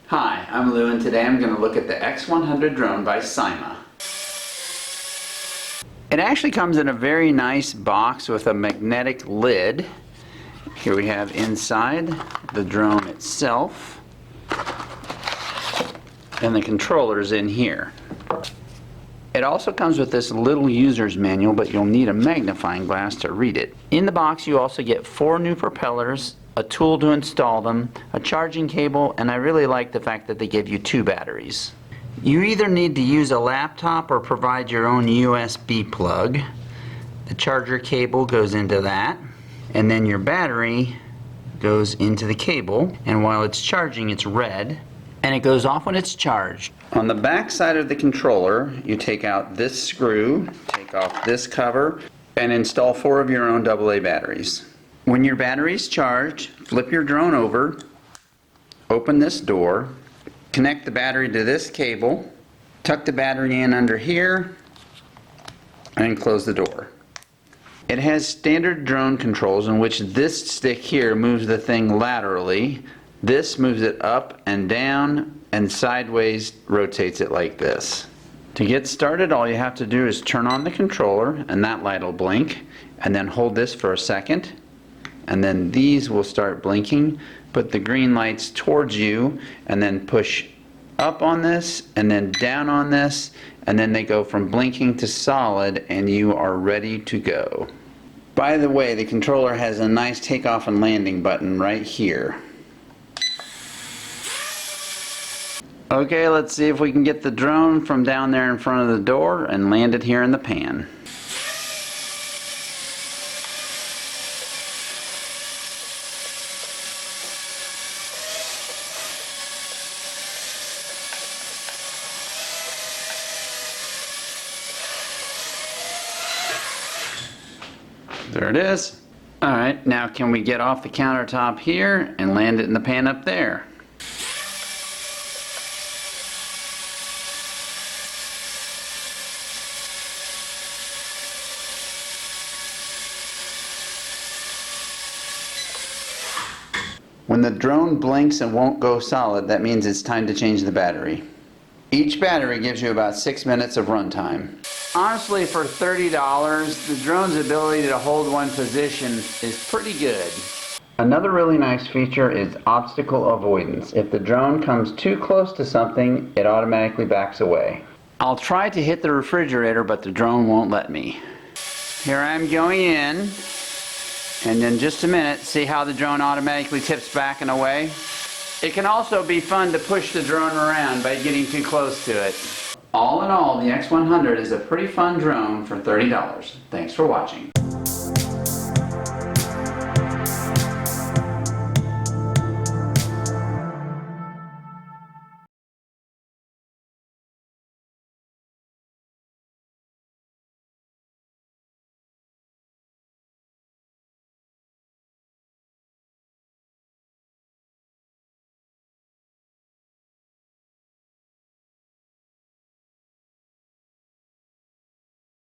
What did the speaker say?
Hi, I'm Lou, and today I'm going to look at the X100 drone by Syma. It actually comes in a very nice box with a magnetic lid. Here we have inside the drone itself, and the controller's in here. It also comes with this little user's manual, but you'll need a magnifying glass to read it. In the box you also get 4 new propellers, a tool to install them, a charging cable, and I really like the fact that they give you 2 batteries. You either need to use a laptop or provide your own USB plug. The charger cable goes into that, and then your battery goes into the cable, and while it's charging it's red, and it goes off when it's charged. On the back side of the controller, you take out this screw, take off this cover, and install 4 of your own AA batteries. When your battery is charged, flip your drone over, open this door, connect the battery to this cable, tuck the battery in under here, and close the door. It has standard drone controls in which this stick here moves the thing laterally, this moves it up and down, and sideways rotates it like this. To get started, all you have to do is turn on the controller, and that light will blink, and then hold this for a second, and then these will start blinking. Put the green lights towards you, and then push up on this, and then down on this, and then they go from blinking to solid, and you are ready to go. By the way, the controller has a nice takeoff and landing button right here. Okay, let's see if we can get the drone from down there in front of the door and land it here in the pan. There it is. Alright, now can we get off the countertop here and land it in the pan up there? When the drone blinks and won't go solid, that means it's time to change the battery. Each battery gives you about 6 minutes of runtime. Honestly, for $30, the drone's ability to hold one position is pretty good. Another really nice feature is obstacle avoidance. If the drone comes too close to something, it automatically backs away. I'll try to hit the refrigerator, but the drone won't let me. Here I'm going in. And in just a minute, see how the drone automatically tips back and away? It can also be fun to push the drone around by getting too close to it. All in all, the X100 is a pretty fun drone for $30. Thanks for watching.